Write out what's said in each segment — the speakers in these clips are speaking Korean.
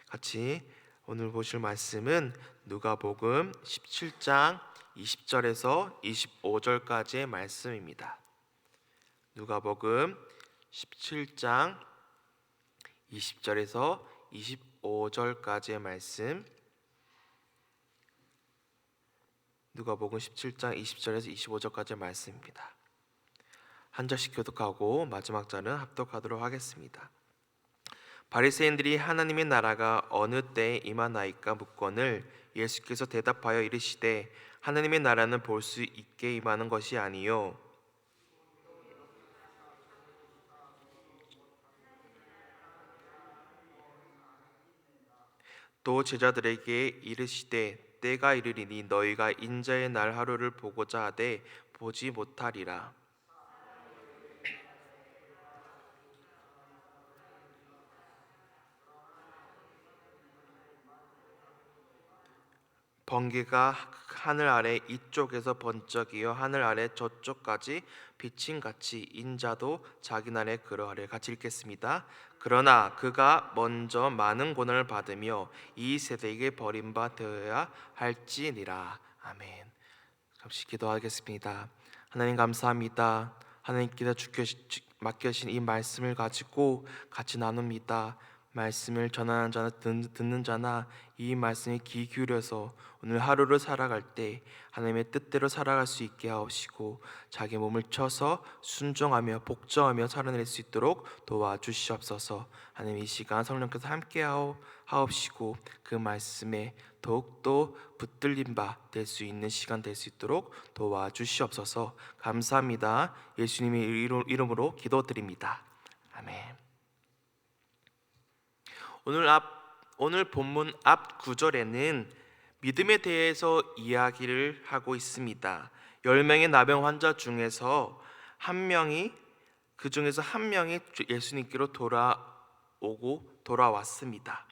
같이 오늘 보실 말씀은 누가복음 17장 20절에서 25절까지의 말씀입니다. 누가복음 17장 20절에서 25절까지의 말씀. 누가복음 17장 20절에서 25절까지의 말씀입니다. 한 절씩 교독하고 마지막 절은 합독하도록 하겠습니다. 바리새인들이 하나님의 나라가 어느 때에 임하나이까 묻거늘 예수께서 대답하여 이르시되 하나님의 나라는 볼 수 있게 임하는 것이 아니요 또 제자들에게 이르시되 때가 이르리니 너희가 인자의 날 하루를 보고자 하되 보지 못하리라. 번개가 하늘 아래 이쪽에서 번쩍이어 하늘 아래 저쪽까지 비친 같이 인자도 자기 날에 그러하리. 같이 읽겠습니다. 그러나 그가 먼저 많은 고난을 받으며 이 세대에게 버림받아야 할지니라. 아멘. 잠시 기도하겠습니다. 하나님 감사합니다. 하나님께서 맡겨주신 이 말씀을 가지고 같이 나눕니다. 말씀을 전하는 자나 듣는 자나 이 말씀에 귀 기울여서 오늘 하루를 살아갈 때 하나님의 뜻대로 살아갈 수 있게 하옵시고 자기 몸을 쳐서 순종하며 복종하며 살아낼 수 있도록 도와주시옵소서. 하나님 이 시간 성령께서 함께 하옵시고 그 말씀에 더욱더 붙들린 바 될 수 있는 시간 될 수 있도록 도와주시옵소서. 감사합니다. 예수님의 이름으로 기도드립니다. 아멘. 오늘 본문 앞 구절에는 믿음에 대해서 이야기를 하고 있습니다. 10명의 나병 환자 중에서 한 명이 예수님께로 돌아왔습니다.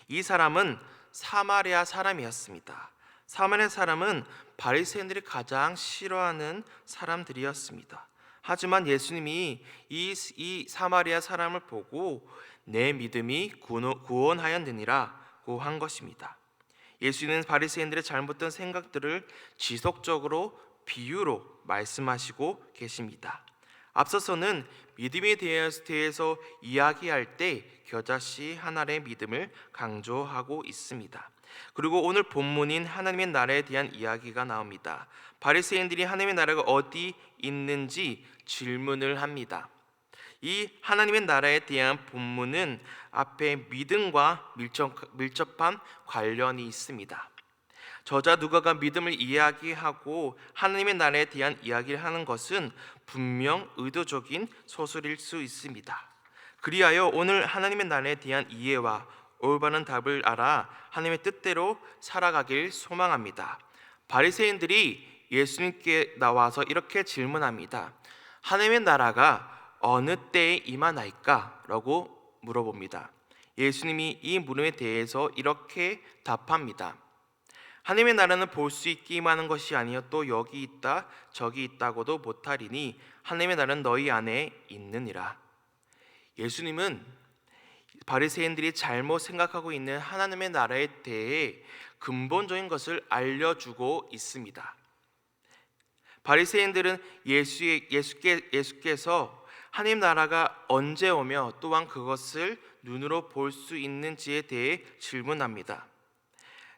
이 사람은 사마리아 사람이었습니다. 사마리아 사람은 바리새인들이 가장 싫어하는 사람들이었습니다. 하지만 예수님이 이 사마리아 사람을 보고 내 믿음이 구원하였느니라고 한 것입니다. 예수님은 바리새인들의 잘못된 생각들을 지속적으로 비유로 말씀하시고 계십니다. 앞서서는 믿음에 대해서 이야기할 때 겨자씨 하나의 믿음을 강조하고 있습니다. 그리고 오늘 본문인 하나님의 나라에 대한 이야기가 나옵니다. 바리새인들이 하나님의 나라가 어디 있는지 질문을 합니다. 이 하나님의 나라에 대한 본문은 앞에 믿음과 밀접한 관련이 있습니다. 저자 누가가 믿음을 이야기하고 하나님의 나라에 대한 이야기를 하는 것은 분명 의도적인 소설일 수 있습니다. 그리하여 오늘 하나님의 나라에 대한 이해와 올바른 답을 알아 하나님의 뜻대로 살아가길 소망합니다. 바리새인들이 예수님께 나와서 이렇게 질문합니다. 하나님의 나라가 어느 때에 임하나이까? 라고 물어봅니다. 예수님이 이 물음에 대해서 이렇게 답합니다. 하나님의 나라는 볼 수 있게 임하는 것이 아니요 또 여기 있다 저기 있다고도 못하리니 하나님의 나라는 너희 안에 있느니라. 예수님은 바리새인들이 잘못 생각하고 있는 하나님의 나라에 대해 근본적인 것을 알려주고 있습니다. 바리새인들은 예수께서 하나님 나라가 언제 오며 또한 그것을 눈으로 볼 수 있는지에 대해 질문합니다.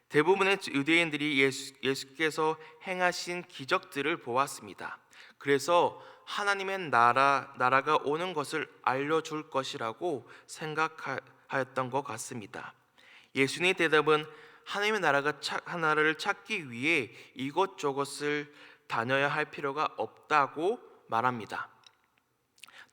대부분의 유대인들이 예수께서 행하신 기적들을 보았습니다. 그래서 하나님의 나라가 오는 것을 알려줄 것이라고 생각하였던 것 같습니다. 예수님의 대답은 하나님의 나라를 찾기 위해 이곳저곳을 다녀야 할 필요가 없다고 말합니다.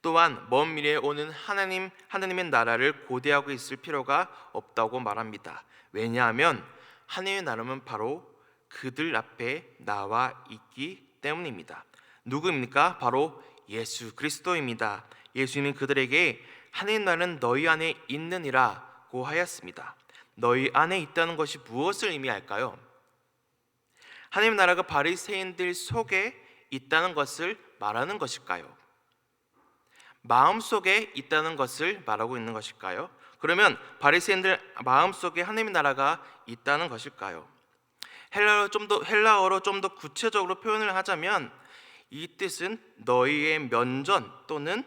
또한 먼 미래에 오는 하나님의 나라를 고대하고 있을 필요가 없다고 말합니다. 왜냐하면 하나님의 나라는 바로 그들 앞에 나와 있기 때문입니다. 누구입니까? 바로 예수 그리스도입니다. 예수님은 그들에게 하나님의 나라는 너희 안에 있느니라고 하였습니다. 너희 안에 있다는 것이 무엇을 의미할까요? 하나님의 나라가 바리새인들 속에 있다는 것을 말하는 것일까요? 마음속에 있다는 것을 말하고 있는 것일까요? 그러면 바리새인들 마음속에 하나님의 나라가 있다는 것일까요? 헬라어로 좀 더 구체적으로 표현을 하자면 이 뜻은 너희의 면전 또는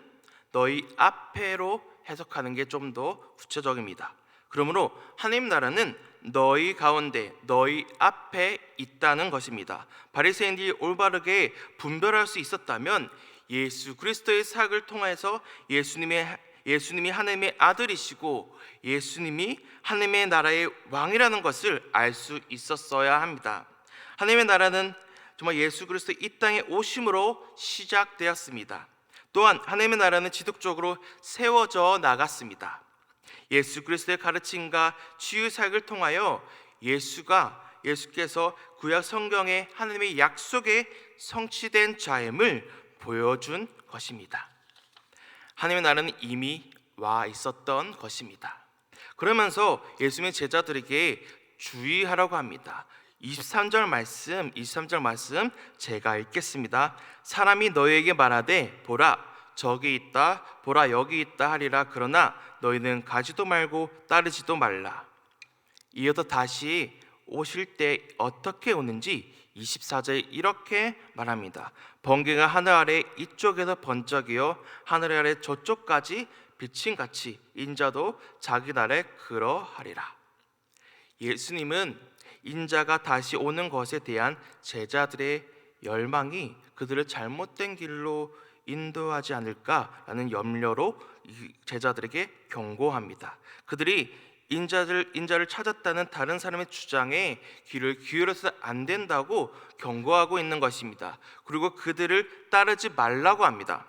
너희 앞에로 해석하는 게 좀 더 구체적입니다. 그러므로 하나님 나라는 너희 가운데, 너희 앞에 있다는 것입니다. 바리새인들이 올바르게 분별할 수 있었다면 예수 그리스도의 사역을 통해서 예수님이 하나님의 아들이시고 예수님이 하나님의 나라의 왕이라는 것을 알 수 있었어야 합니다. 하나님의 나라는 정말 예수 그리스도 이 땅에 오심으로 시작되었습니다. 또한 하나님의 나라는 지속적으로 세워져 나갔습니다. 예수 그리스도의 가르침과 치유 사역을 통하여 예수께서 구약 성경의 하나님의 약속에 성취된 자임을 보여준 것입니다. 하나님의 나라는 이미 와 있었던 것입니다. 그러면서 예수님의 제자들에게 주의하라고 합니다. 23절 말씀 제가 읽겠습니다. 사람이 너희에게 말하되 보라 저기 있다 보라 여기 있다 하리라. 그러나 너희는 가지도 말고 따르지도 말라. 이어서 다시 오실 때 어떻게 오는지 24절에 이렇게 말합니다. 번개가 하늘 아래 이쪽에서 번쩍이어 하늘 아래 저쪽까지 비친 같이 인자도 자기 날에 그러하리라. 예수님은 인자가 다시 오는 것에 대한 제자들의 열망이 그들을 잘못된 길로 인도하지 않을까라는 염려로 제자들에게 경고합니다. 그들이 인자를 찾았다는 다른 사람의 주장에 귀를 기울여서 안 된다고 경고하고 있는 것입니다. 그리고 그들을 따르지 말라고 합니다.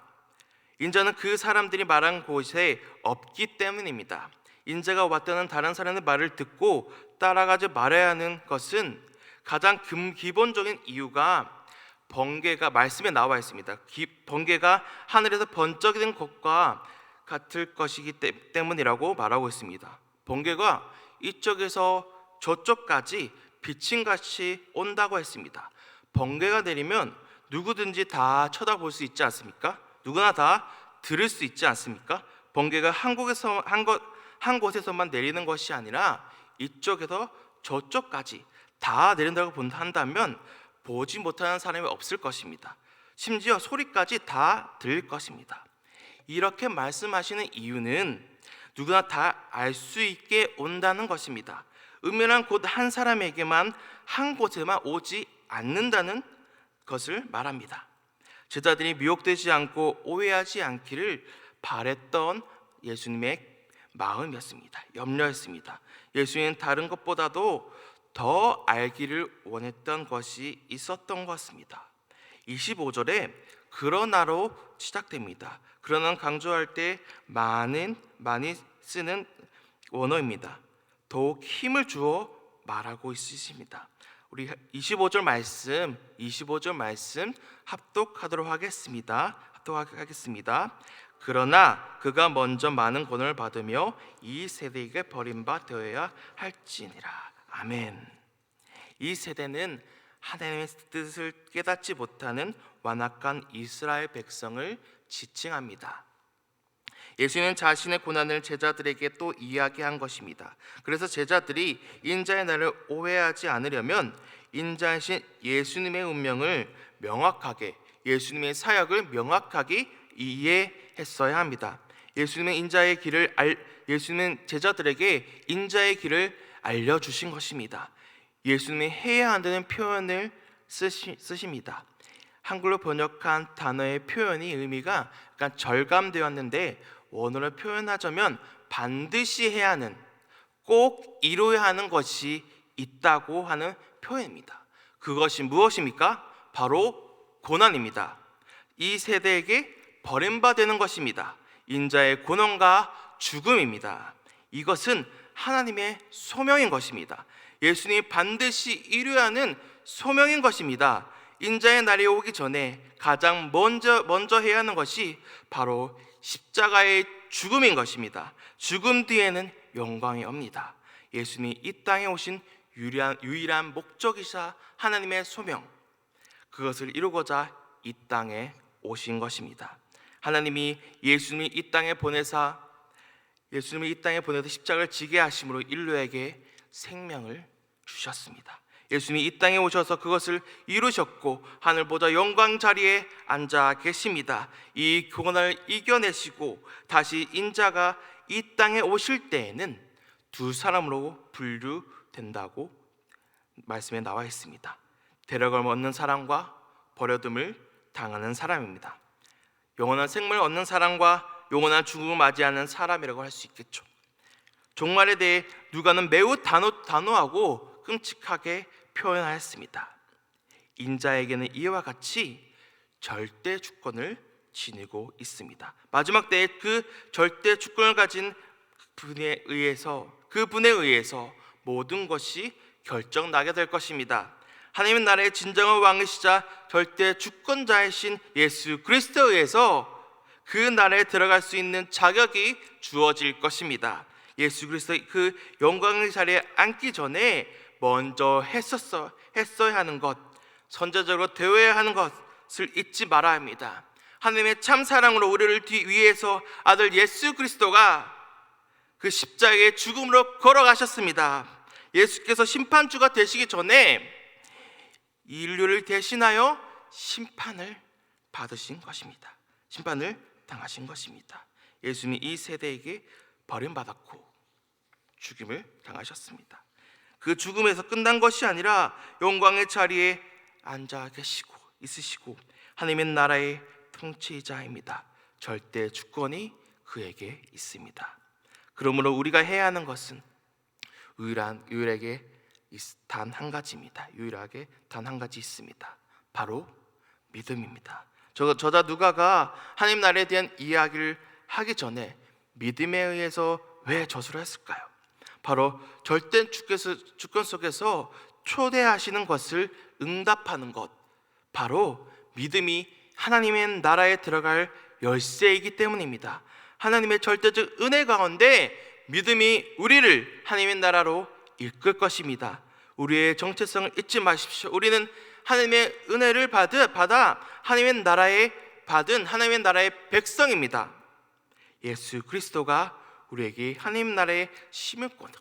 인자는 그 사람들이 말한 곳에 없기 때문입니다. 인자가 왔다는 다른 사람의 말을 듣고 따라가지 말아야 하는 것은 가장 기본적인 이유가 번개가 말씀에 나와 있습니다. 번개가 하늘에서 번쩍이는 것과 같을 것이기 때문이라고 말하고 있습니다. 번개가 이쪽에서 저쪽까지 비침같이 온다고 했습니다. 번개가 내리면 누구든지 다 쳐다볼 수 있지 않습니까? 누구나 다 들을 수 있지 않습니까? 번개가 한 곳에서만 내리는 것이 아니라 이쪽에서 저쪽까지 다 내린다고 한다면 보지 못하는 사람이 없을 것입니다. 심지어 소리까지 다 들릴 것입니다. 이렇게 말씀하시는 이유는 누구나 다 알 수 있게 온다는 것입니다. 은밀한 곳 한 사람에게만 한 곳에만 오지 않는다는 것을 말합니다. 제자들이 미혹되지 않고 오해하지 않기를 바랬던 예수님의 마음이었습니다. 염려였습니다. 예수님은 다른 것보다도 더 알기를 원했던 것이 있었던 것 같습니다. 25절에 그러나로 시작됩니다. 그러나는 강조할 때 많이 쓰는 원어입니다. 더욱 힘을 주어 말하고 있으십니다. 우리 25절 말씀 합독하도록 하겠습니다. 그러나 그가 먼저 많은 권한을 받으며 이 세대에게 버림받아야 할지니라. 아멘. 이 세대는 하나님의 뜻을 깨닫지 못하는 완악한 이스라엘 백성을 지칭합니다. 예수님은 자신의 고난을 제자들에게 또 이야기한 것입니다. 그래서 제자들이 인자의 날을 오해하지 않으려면 인자이신 예수님의 운명을 명확하게, 예수님의 사역을 명확하게 이해했어야 합니다. 예수님은 제자들에게 인자의 길을 알려주신 것입니다. 예수님이 해야 한다는 표현을 쓰십니다. 한글로 번역한 단어의 표현이 의미가 약간 절감되었는데 원어로 표현하자면 반드시 해야 하는, 꼭 이루어야 하는 것이 있다고 하는 표현입니다. 그것이 무엇입니까? 바로 고난입니다. 이 세대에게 버림받는 것입니다. 인자의 고난과 죽음입니다. 이것은 하나님의 소명인 것입니다. 예수님이 반드시 이루어야 하는 소명인 것입니다. 인자의 날이 오기 전에 가장 먼저 해야 하는 것이 바로 십자가의 죽음인 것입니다. 죽음 뒤에는 영광이 옵니다. 예수님이 이 땅에 오신 유일한 목적이자 하나님의 소명, 그것을 이루고자 이 땅에 오신 것입니다. 하나님이 예수님이 이 땅에 보내사 예수님을 이 땅에 보내서 십자가를 지게 하심으로 인류에게 생명을 주셨습니다. 예수님이 이 땅에 오셔서 그것을 이루셨고 하늘 보좌 영광 자리에 앉아 계십니다. 이 고난을 이겨내시고 다시 인자가 이 땅에 오실 때에는 두 사람으로 분류된다고 말씀에 나와 있습니다. 데려감을 얻는 사람과 버려둠을 당하는 사람입니다. 영원한 생명을 얻는 사람과 영원한 죽음을 맞이하는 사람이라고 할 수 있겠죠. 종말에 대해 누가는 매우 단호하고 끔찍하게 표현하였습니다. 인자에게는 이와 같이 절대 주권을 지니고 있습니다. 마지막 때에 그 절대 주권을 가진 그분에 의해서 모든 것이 결정나게 될 것입니다. 하나님의 나라의 진정한 왕이시자 절대 주권자이신 예수 그리스도에 의해서 그 나라에 들어갈 수 있는 자격이 주어질 것입니다. 예수 그리스도의 그 영광의 자리에 앉기 전에 먼저 했어야 하는 것, 선제적으로 되어야 하는 것을 잊지 말아야 합니다. 하나님의 참 사랑으로 우리를 위해서 아들 예수 그리스도가 그 십자가의 죽음으로 걸어가셨습니다. 예수께서 심판주가 되시기 전에 인류를 대신하여 심판을 받으신 것입니다. 심판을 당하신 것입니다. 예수님이 이 세대에게 버림받았고 죽임을 당하셨습니다. 그 죽음에서 끝난 것이 아니라 영광의 자리에 앉아 계시고 있으시고 하나님의 나라의 통치자입니다. 절대 주권이 그에게 있습니다. 그러므로 우리가 해야 하는 것은 유일하게 단 한 가지입니다. 유일하게 단 한 가지 있습니다. 바로 믿음입니다. 저자 누가가 하나님 나라에 대한 이야기를 하기 전에 믿음에 의해서 왜 저수를 했을까요? 바로 절대 주권 속에서 초대하시는 것을 응답하는 것, 바로 믿음이 하나님의 나라에 들어갈 열쇠이기 때문입니다. 하나님의 절대적 은혜 가운데 믿음이 우리를 하나님의 나라로 이끌 것입니다. 우리의 정체성을 잊지 마십시오. 우리는 하나님의 은혜를 받아 하나님의 나라에 받은 하나님의 나라의 백성입니다. 예수 그리스도가 우리에게 하나님 나라의 시민권을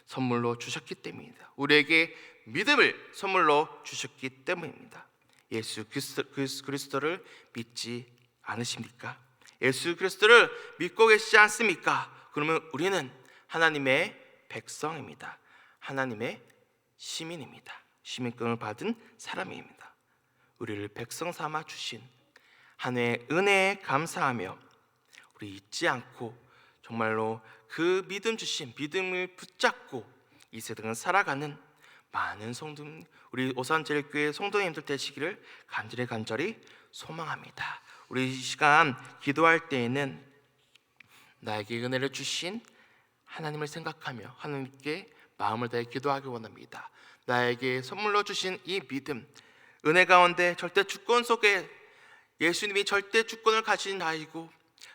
선물로 주셨기 때문입니다. 우리에게 믿음을 선물로 주셨기 때문입니다. 예수 그리스도를 믿지 않으십니까? 예수 그리스도를 믿고 계시지 않습니까? 그러면 우리는 하나님의 백성입니다. 하나님의 시민입니다. 시민권을 받은 사람입니다. 우리를 백성 삼아 주신 하나님의 은혜에 감사하며 우리 잊지 않고 정말로 그 믿음 주신 믿음을 붙잡고 이 세상을 살아가는 많은 성도, 우리 오산제일교회 성도님들 되시기를 간절히 소망합니다. 우리 이 시간 기도할 때에는 나에게 은혜를 주신 하나님을 생각하며 하나님께 마음을 다해 기도하기 원합니다. 나에게 선물로 주신 이 믿음, 은혜 가운데 절대 주권 속에 예수님이 절대 주권을 가진 나이고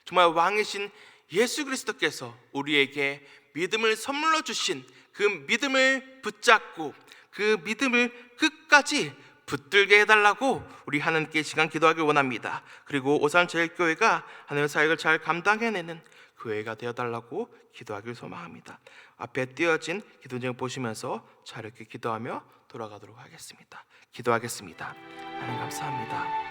정말 왕이신 예수 그리스도께서 우리에게 믿음을 선물로 주신 그 믿음을 붙잡고 그 믿음을 끝까지 붙들게 해달라고 우리 하나님께 시간 기도하길 원합니다. 그리고 오산제일교회가 하나님의 사역을 잘 감당해내는 교회가 되어달라고 기도하길 소망합니다. 앞에 띄어진 기도 제목 보시면서 잘 이렇게 기도하며 돌아가도록 하겠습니다. 기도하겠습니다. 하나님 감사합니다.